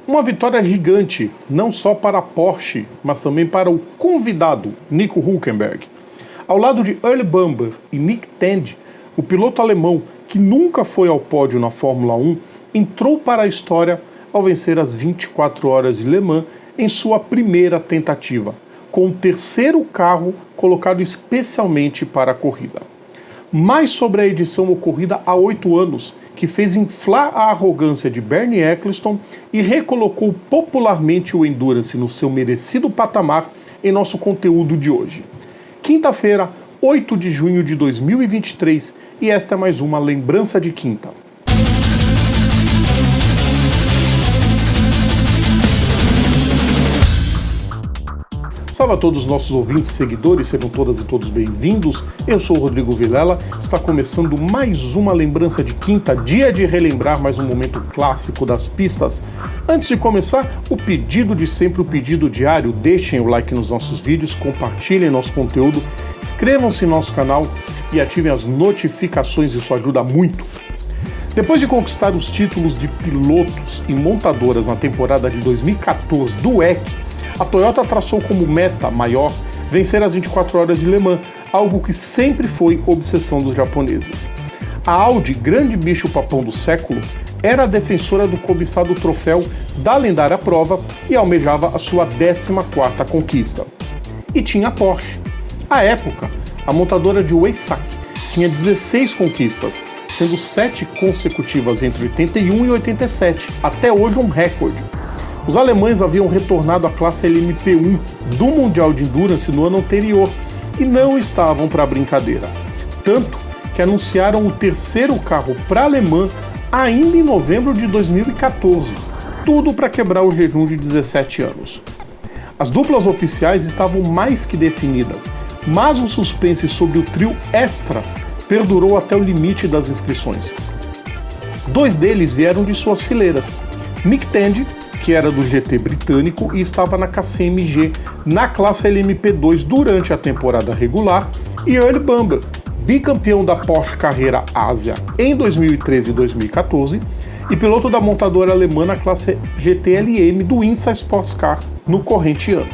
Uma vitória gigante, não só para a Porsche, mas também para o convidado, Nico Hülkenberg. Ao lado de Earl Bamber e Nick Tandy, o piloto alemão, que nunca foi ao pódio na Fórmula 1, entrou para a história ao vencer as 24 horas de Le Mans em sua primeira tentativa, com o terceiro carro colocado especialmente para a corrida. Mais sobre a edição ocorrida há 8 anos, que fez inflar a arrogância de Bernie Ecclestone e recolocou popularmente o Endurance no seu merecido patamar em nosso conteúdo de hoje. Quinta-feira, 8 de junho de 2023, e esta é mais uma Lembrança de Quinta. Salve a todos os nossos ouvintes e seguidores, sejam todas e todos bem-vindos. Eu sou o Rodrigo Vilela, está começando mais uma Lembrança de Quinta, dia de relembrar mais um momento clássico das pistas. Antes de começar, o pedido de sempre, o pedido diário, deixem o like nos nossos vídeos, compartilhem nosso conteúdo, inscrevam-se no nosso canal e ativem as notificações, isso ajuda muito. Depois de conquistar os títulos de pilotos e montadoras na temporada de 2014 do WEC, a Toyota traçou como meta maior vencer as 24 horas de Le Mans, algo que sempre foi obsessão dos japoneses. A Audi, grande bicho-papão do século, era a defensora do cobiçado troféu da lendária prova e almejava a sua 14ª conquista. E tinha a Porsche. À época, a montadora de Weissach tinha 16 conquistas, sendo 7 consecutivas entre 81 e 87, até hoje um recorde. Os alemães haviam retornado à classe LMP1 do Mundial de Endurance no ano anterior e não estavam para brincadeira. Tanto que anunciaram o terceiro carro para Le Mans ainda em novembro de 2014, tudo para quebrar o jejum de 17 anos. As duplas oficiais estavam mais que definidas, mas o suspense sobre o trio extra perdurou até o limite das inscrições. 2 deles vieram de suas fileiras, Nick Tandy, que era do GT britânico e estava na KCMG na classe LMP2 durante a temporada regular, e Earl Bamber, bicampeão da Porsche Carreira Ásia em 2013 e 2014 e piloto da montadora alemã na classe GTLM do INSA Sports Car no corrente ano.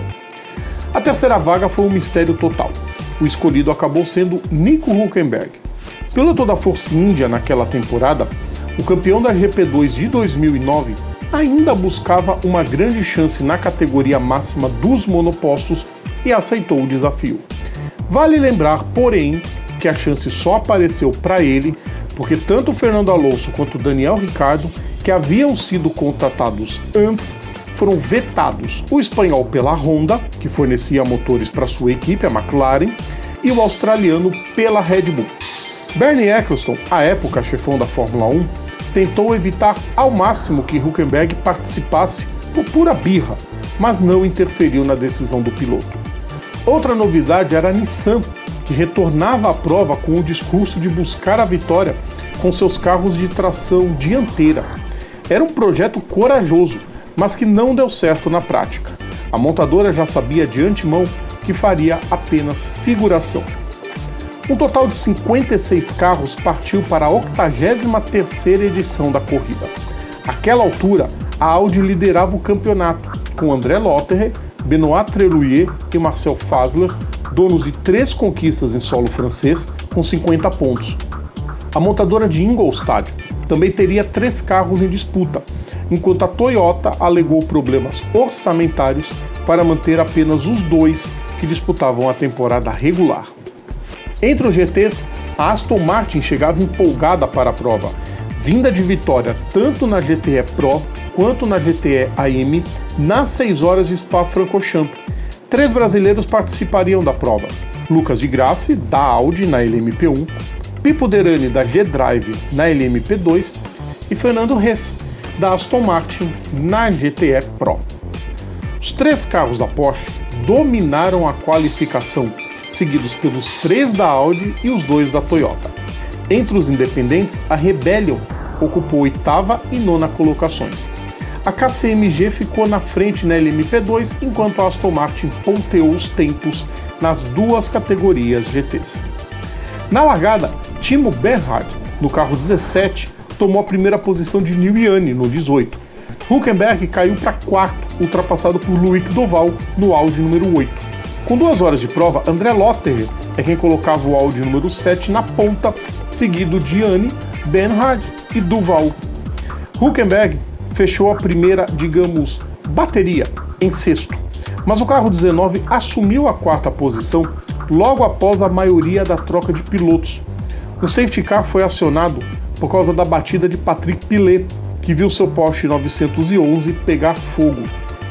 A terceira vaga foi um mistério total. O escolhido acabou sendo Nico Hülkenberg. Piloto da Force India naquela temporada, o campeão da GP2 de 2009 ainda buscava uma grande chance na categoria máxima dos monopostos e aceitou o desafio. Vale lembrar, porém, que a chance só apareceu para ele porque tanto Fernando Alonso quanto Daniel Ricciardo, que haviam sido contratados antes, foram vetados. O espanhol pela Honda, que fornecia motores para sua equipe, a McLaren, e o australiano pela Red Bull. Bernie Ecclestone, à época chefão da Fórmula 1, tentou evitar ao máximo que Hülkenberg participasse por pura birra, mas não interferiu na decisão do piloto. Outra novidade era a Nissan, que retornava à prova com o discurso de buscar a vitória com seus carros de tração dianteira. Era um projeto corajoso, mas que não deu certo na prática. A montadora já sabia de antemão que faria apenas figuração. Um total de 56 carros partiu para a 83ª edição da corrida. Àquela altura, a Audi liderava o campeonato, com André Lotterer, Benoît Treluyer e Marcel Fassler, donos de 3 conquistas em solo francês, com 50 pontos. A montadora de Ingolstadt também teria 3 carros em disputa, enquanto a Toyota alegou problemas orçamentários para manter apenas os 2 que disputavam a temporada regular. Entre os GTs, a Aston Martin chegava empolgada para a prova, vinda de vitória tanto na GTE Pro quanto na GTE AM nas 6 horas de Spa-Francorchamps. 3 brasileiros participariam da prova: Lucas de Grassi, da Audi na LMP1, Pipo Derani, da G-Drive na LMP2 e Fernando Ress, da Aston Martin na GTE Pro. Os 3 carros da Porsche dominaram a qualificação, seguidos pelos 3 da Audi e os 2 da Toyota. Entre os independentes, a Rebellion ocupou 8ª e 9ª colocações. A KCMG ficou na frente na LMP2, enquanto a Aston Martin ponteou os tempos nas 2 categorias GTs. Na largada, Timo Bernhard, no carro 17, tomou a primeira posição de Niliani no 18. Hülkenberg caiu para quarto, ultrapassado por Loic Duval no Audi número 8. Com 2 horas de prova, André Lotterer é quem colocava o Audi número 7 na ponta, seguido de Yanni, Bernhard e Duval. Hülkenberg fechou a primeira, digamos, bateria em sexto, mas o carro 19 assumiu a quarta posição logo após a maioria da troca de pilotos. O safety car foi acionado por causa da batida de Patrick Pilet, que viu seu Porsche 911 pegar fogo.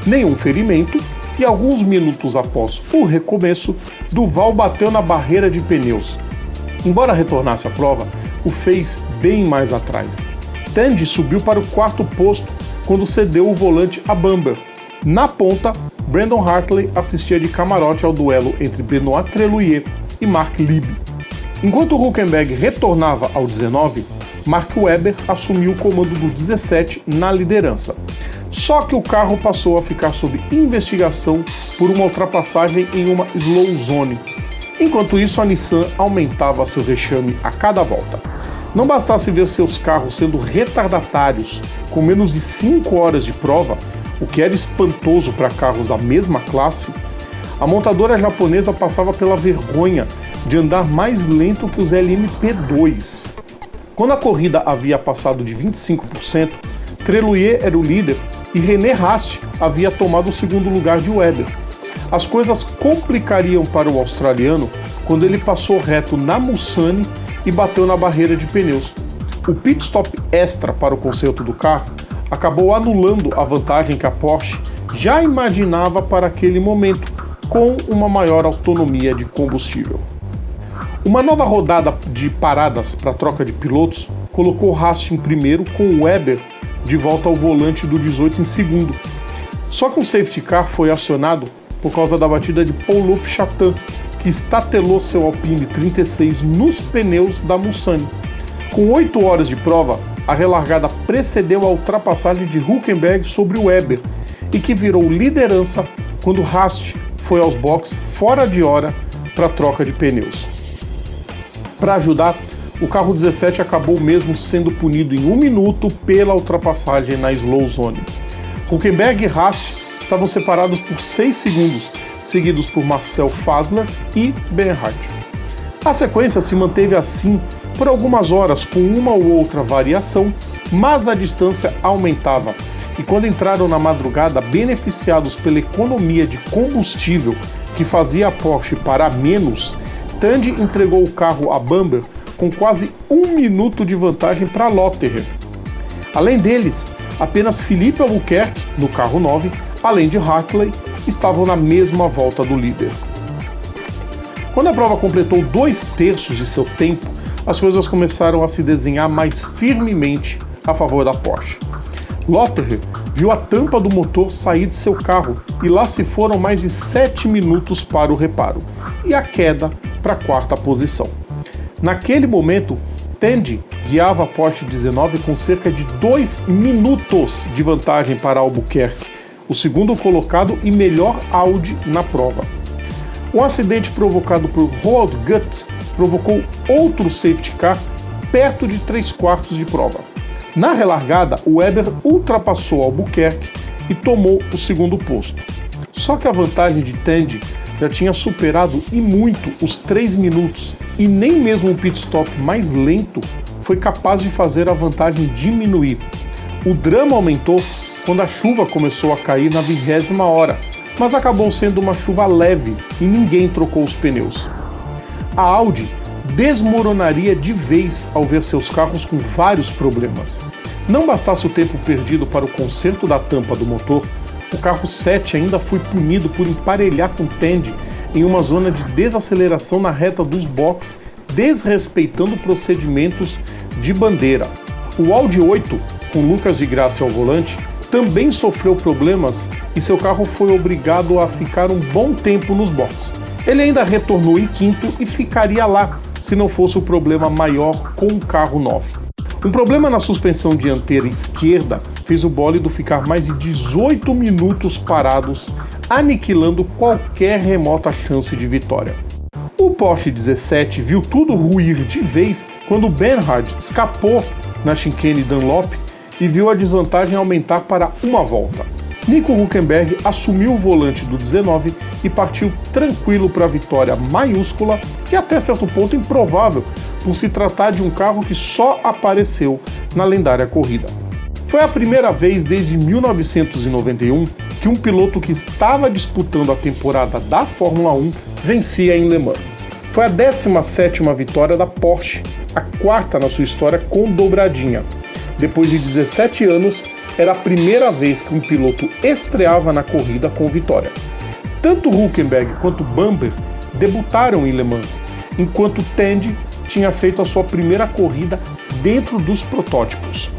Nenhum ferimento e alguns minutos após o recomeço, Duval bateu na barreira de pneus. Embora retornasse à prova, o fez bem mais atrás. Tandy subiu para o quarto posto quando cedeu o volante a Bamber. Na ponta, Brandon Hartley assistia de camarote ao duelo entre Benoît Treluyer e Mark Lieb. Enquanto Hülkenberg retornava ao 19, Mark Webber assumiu o comando do 17 na liderança. Só que o carro passou a ficar sob investigação por uma ultrapassagem em uma slow zone. Enquanto isso, a Nissan aumentava seu vexame a cada volta. Não bastasse ver seus carros sendo retardatários com menos de 5 horas de prova, o que era espantoso para carros da mesma classe, a montadora japonesa passava pela vergonha de andar mais lento que os LMP2. Quando a corrida havia passado de 25%, Treluyer era o líder e René Rast havia tomado o segundo lugar de Webber. As coisas complicariam para o australiano quando ele passou reto na Mulsanne e bateu na barreira de pneus. O pit stop extra para o conserto do carro acabou anulando a vantagem que a Porsche já imaginava para aquele momento, com uma maior autonomia de combustível. Uma nova rodada de paradas para troca de pilotos colocou Rast em primeiro, com Webber de volta ao volante do 18 em segundo. Só que um safety car foi acionado por causa da batida de Paul-Loup Chatin, que estatelou seu Alpine 36 nos pneus da Mulsanne. Com 8 horas de prova, a relargada precedeu a ultrapassagem de Hülkenberg sobre Webber e que virou liderança quando Rast foi aos boxes fora de hora para troca de pneus. Para ajudar, o carro 17 acabou mesmo sendo punido em 1 minuto pela ultrapassagem na slow zone. Hülkenberg e Rast estavam separados por 6 segundos, seguidos por Marcel Fassler e Bernhard. A sequência se manteve assim por algumas horas, com uma ou outra variação, mas a distância aumentava. E quando entraram na madrugada, beneficiados pela economia de combustível que fazia a Porsche parar menos, Tandy entregou o carro a Bamber com quase 1 minuto de vantagem para Lotterer. Além deles, apenas Philippe Albuquerque, no carro 9, além de Hartley, estavam na mesma volta do líder. Quando a prova completou 2/3 de seu tempo, as coisas começaram a se desenhar mais firmemente a favor da Porsche. Lotterer viu a tampa do motor sair de seu carro e lá se foram mais de 7 minutos para o reparo e a queda para a quarta posição. Naquele momento, Tandy guiava a Porsche 19 com cerca de 2 minutos de vantagem para Albuquerque, o segundo colocado e melhor Audi na prova. Um acidente provocado por Roald Gutt provocou outro safety car perto de 3/4 de prova. Na relargada, o Webber ultrapassou Albuquerque e tomou o segundo posto. Só que a vantagem de Tandy já tinha superado e muito os 3 minutos e nem mesmo um pit stop mais lento foi capaz de fazer a vantagem diminuir. O drama aumentou quando a chuva começou a cair na 20ª hora, mas acabou sendo uma chuva leve e ninguém trocou os pneus. A Audi desmoronaria de vez ao ver seus carros com vários problemas. Não bastasse o tempo perdido para o conserto da tampa do motor, o carro 7 ainda foi punido por emparelhar com Tandy em uma zona de desaceleração na reta dos boxes, desrespeitando procedimentos de bandeira. O Audi 8, com Lucas de Grassi ao volante, também sofreu problemas e seu carro foi obrigado a ficar um bom tempo nos boxes. Ele ainda retornou em quinto e ficaria lá se não fosse o problema maior com o carro 9. Um problema na suspensão dianteira esquerda fez o bólido ficar mais de 18 minutos parados, aniquilando qualquer remota chance de vitória. O Porsche 17 viu tudo ruir de vez quando Bernhard escapou na chicane Dunlop e viu a desvantagem aumentar para uma volta. Nico Hülkenberg assumiu o volante do 19 e partiu tranquilo para a vitória maiúscula e até certo ponto improvável, por se tratar de um carro que só apareceu na lendária corrida. Foi a primeira vez desde 1991 que um piloto que estava disputando a temporada da Fórmula 1 vencia em Le Mans. Foi a 17ª vitória da Porsche, a quarta na sua história com dobradinha. Depois de 17 anos, era a primeira vez que um piloto estreava na corrida com vitória. Tanto Hülkenberg quanto Bamber debutaram em Le Mans, enquanto Tandy tinha feito a sua primeira corrida dentro dos protótipos.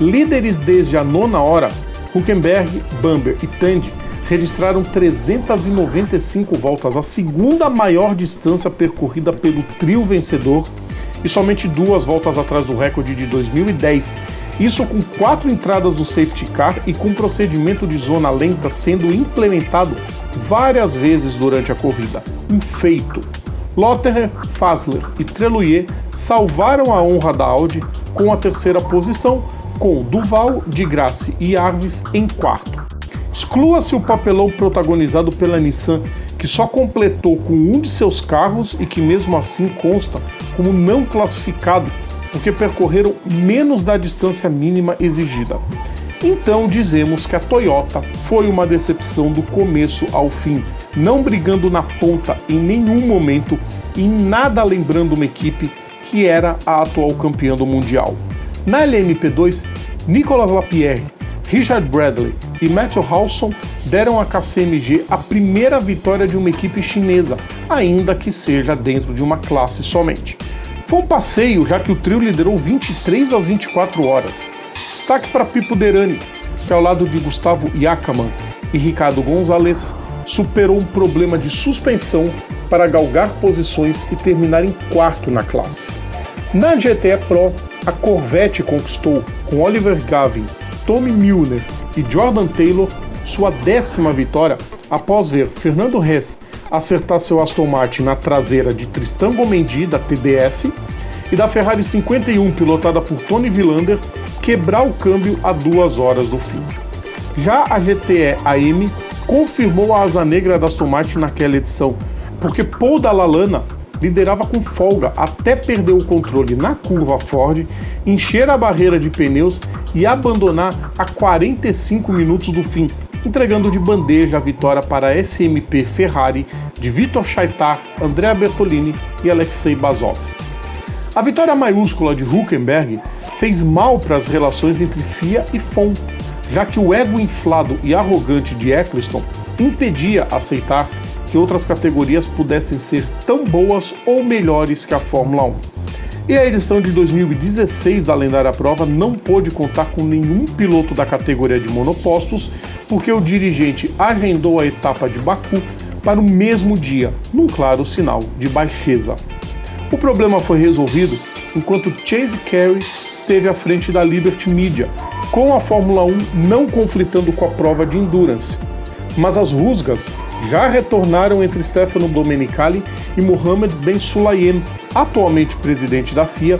Líderes desde a 9ª hora, Hülkenberg, Bamber e Tandy registraram 395 voltas, a segunda maior distância percorrida pelo trio vencedor e somente 2 voltas atrás do recorde de 2010. Isso com 4 entradas do safety car e com procedimento de zona lenta sendo implementado várias vezes durante a corrida. Um feito. Lotterer, Fasler e Trelloyer salvaram a honra da Audi com a 3ª posição, com Duval, Di Grassi e Arvis em 4º. Exclua-se o papelão protagonizado pela Nissan, que só completou com um de seus carros e que mesmo assim consta como não classificado, porque percorreram menos da distância mínima exigida. Então dizemos que a Toyota foi uma decepção do começo ao fim, não brigando na ponta em nenhum momento e nada lembrando uma equipe que era a atual campeã do Mundial. Na LMP2, Nicolas Lapierre, Richard Bradley e Matthew Halson deram à KCMG a primeira vitória de uma equipe chinesa, ainda que seja dentro de uma classe somente. Foi um passeio, já que o trio liderou 23 às 24 horas. Destaque para Pipo Derani, que ao lado de Gustavo Yacamán e Ricardo Gonzalez, superou um problema de suspensão para galgar posições e terminar em 4º na classe. Na GTE Pro, a Corvette conquistou, com Oliver Gavin, Tommy Milner e Jordan Taylor, sua 10ª vitória após ver Fernando Hess acertar seu Aston Martin na traseira de Tristan Gomendi, da TDS, e da Ferrari 51, pilotada por Tony Villander, quebrar o câmbio a 2 horas do fim. Já a GTE AM confirmou a asa negra da Aston Martin naquela edição, porque Paul Dallalana liderava com folga até perder o controle na curva Ford, encher a barreira de pneus e abandonar a 45 minutos do fim, entregando de bandeja a vitória para a SMP Ferrari de Vitor Chaitar, Andrea Bertolini e Alexei Bazov. A vitória maiúscula de Hülkenberg fez mal para as relações entre FIA e FOM, já que o ego inflado e arrogante de Eccleston impedia aceitar que outras categorias pudessem ser tão boas ou melhores que a Fórmula 1. E a edição de 2016 da lendária prova não pôde contar com nenhum piloto da categoria de monopostos, porque o dirigente agendou a etapa de Baku para o mesmo dia, num claro sinal de baixeza. O problema foi resolvido enquanto Chase Carey esteve à frente da Liberty Media, com a Fórmula 1 não conflitando com a prova de Endurance. Mas as rusgas já retornaram entre Stefano Domenicali e Mohammed Ben Sulayem, atualmente presidente da FIA,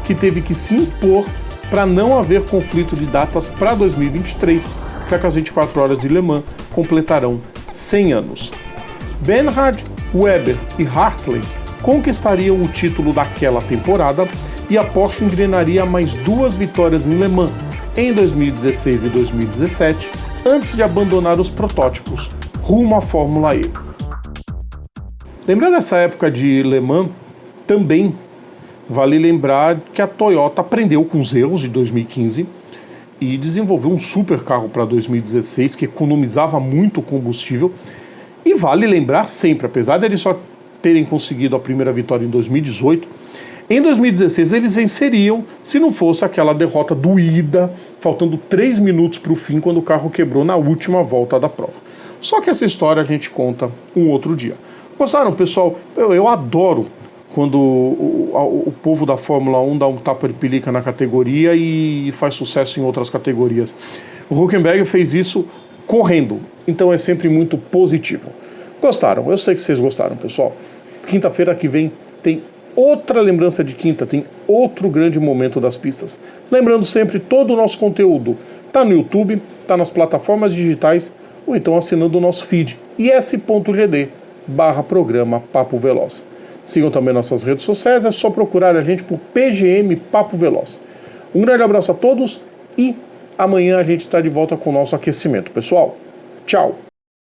que teve que se impor para não haver conflito de datas para 2023, já que as 24 horas de Le Mans completarão 100 anos. Bernhard, Webber e Hartley conquistariam o título daquela temporada e a Porsche engrenaria mais 2 vitórias em Le Mans, em 2016 e 2017, antes de abandonar os protótipos, rumo à Fórmula E. Lembrando essa época de Le Mans, também vale lembrar que a Toyota aprendeu com os erros de 2015 e desenvolveu um super carro para 2016 que economizava muito combustível. E vale lembrar sempre, apesar de eles só terem conseguido a primeira vitória em 2018, em 2016 eles venceriam se não fosse aquela derrota doída, faltando 3 minutos para o fim, quando o carro quebrou na última volta da prova. Só que essa história a gente conta um outro dia. Gostaram, pessoal? Eu adoro quando o povo da Fórmula 1 dá um tapa de pelica na categoria e faz sucesso em outras categorias. O Hülkenberg fez isso correndo, então é sempre muito positivo. Gostaram? Eu sei que vocês gostaram, pessoal. Quinta-feira que vem tem outra lembrança de quinta, tem outro grande momento das pistas. Lembrando sempre, todo o nosso conteúdo está no YouTube, está nas plataformas digitais, ou então assinando o nosso feed, is.gd/programa Papo Veloz. Sigam também nossas redes sociais, é só procurar a gente por PGM Papo Veloz. Um grande abraço a todos e amanhã a gente está de volta com o nosso aquecimento. Pessoal, tchau!